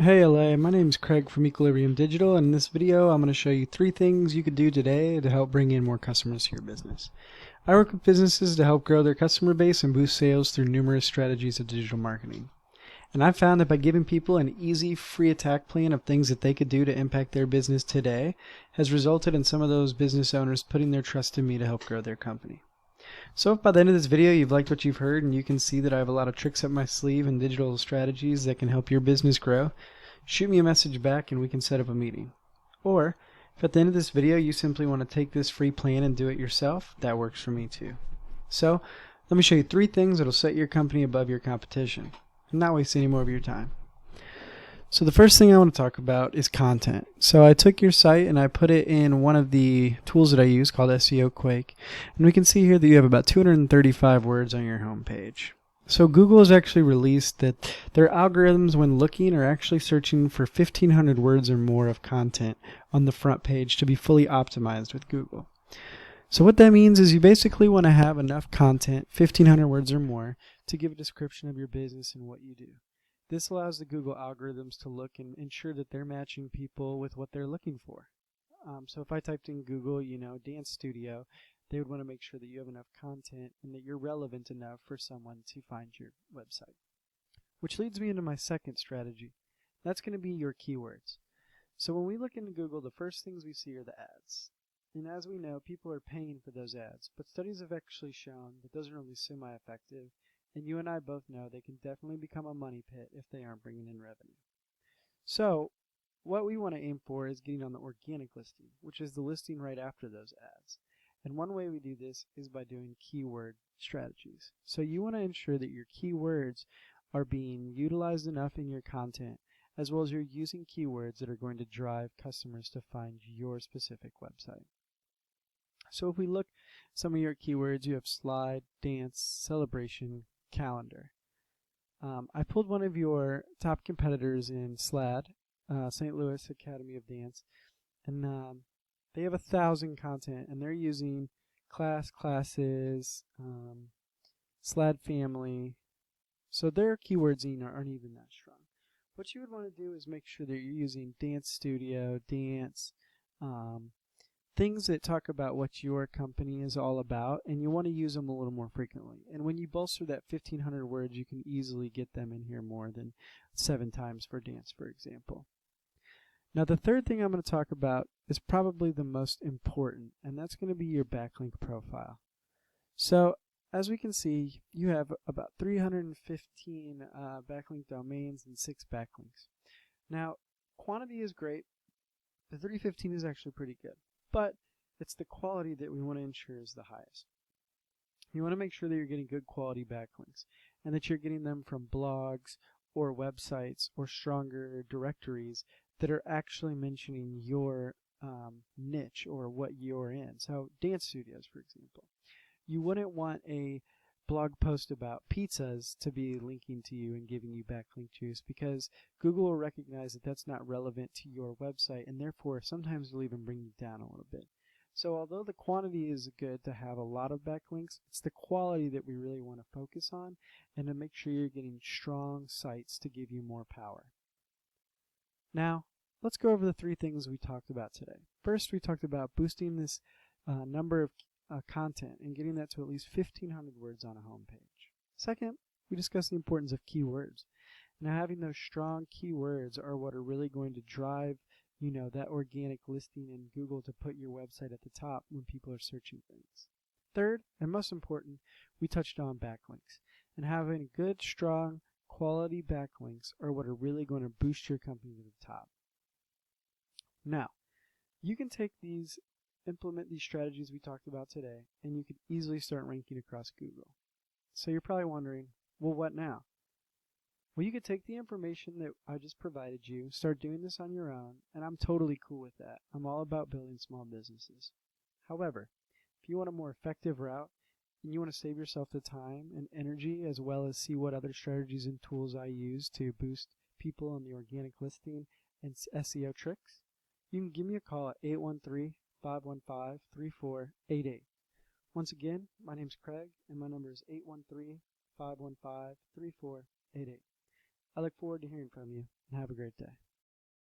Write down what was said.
Hey LA, my name is Craig from Equilibrium Digital, and in this video I'm going to show you 3 things you could do today to help bring in more customers to your business. I work with businesses to help grow their customer base and boost sales through numerous strategies of digital marketing. And I've found that by giving people an easy, free attack plan of things that they could do to impact their business today has resulted in some of those business owners putting their trust in me to help grow their company. So if by the end of this video you've liked what you've heard and you can see that I have a lot of tricks up my sleeve and digital strategies that can help your business grow, shoot me a message back and we can set up a meeting. Or if at the end of this video you simply want to take this free plan and do it yourself, that works for me too. So let me show you 3 things that'll set your company above your competition and not waste any more of your time. So the first thing I want to talk about is content. So I took your site and I put it in one of the tools that I use called SEO Quake. And we can see here that you have about 235 words on your homepage. So Google has actually released that their algorithms when looking are actually searching for 1,500 words or more of content on the front page to be fully optimized with Google. So what that means is you basically want to have enough content, 1,500 words or more, to give a description of your business and what you do. This allows the Google algorithms to look and ensure that they're matching people with what they're looking for. So if I typed in Google, dance studio, they would want to make sure that you have enough content and that you're relevant enough for someone to find your website. Which leads me into my second strategy. That's going to be your keywords. So when we look into Google, the first things we see are the ads. And as we know, people are paying for those ads, but studies have actually shown that those are only semi-effective, and you and I both know they can definitely become a money pit if they aren't bringing in revenue. So what we want to aim for is getting on the organic listing, which is the listing right after those ads. And one way we do this is by doing keyword strategies. So you want to ensure that your keywords are being utilized enough in your content, as well as you're using keywords that are going to drive customers to find your specific website. So if we look at some of your keywords, you have slide, dance, celebration, calendar. I pulled one of your top competitors in SLAD, St. Louis Academy of Dance, and they have 1,000 content, and they're using classes, SLAD family, so their keywords aren't even that strong. What you would want to do is make sure that you're using dance studio, dance, things that talk about what your company is all about, and you want to use them a little more frequently. And when you bolster that 1,500 words, you can easily get them in here more than 7 times for dance, for example. Now the third thing I'm going to talk about is probably the most important, and that's going to be your backlink profile. So as we can see, you have about 315 backlink domains and 6 backlinks. Now quantity is great. The 315 is actually pretty good, but it's the quality that we want to ensure is the highest. You want to make sure that you're getting good quality backlinks and that you're getting them from blogs or websites or stronger directories that are actually mentioning your niche or what you're in. So dance studios, for example. You wouldn't want a blog post about pizzas to be linking to you and giving you backlink juice, because Google will recognize that that's not relevant to your website, and therefore sometimes will even bring you down a little bit. So although the quantity is good to have a lot of backlinks, it's the quality that we really want to focus on, and to make sure you're getting strong sites to give you more power. Now let's go over the 3 things we talked about today. First, we talked about boosting this number of content and getting that to at least 1,500 words on a home page. Second, we discussed the importance of keywords. Now having those strong keywords are what are really going to drive that organic listing in Google to put your website at the top when people are searching things. Third, and most important, we touched on backlinks. And having good, strong, quality backlinks are what are really going to boost your company to the top. Now, you can take these, implement these strategies we talked about today, and you could easily start ranking across Google. So you're probably wondering, well, what now? Well, you could take the information that I just provided you, start doing this on your own, and I'm totally cool with that. I'm all about building small businesses. However, if you want a more effective route, and you want to save yourself the time and energy, as well as see what other strategies and tools I use to boost people on the organic listing and SEO tricks, you can give me a call at 813-515-3488. Once again, my name's Craig, and my number is 813-515-3488. I look forward to hearing from you, and have a great day.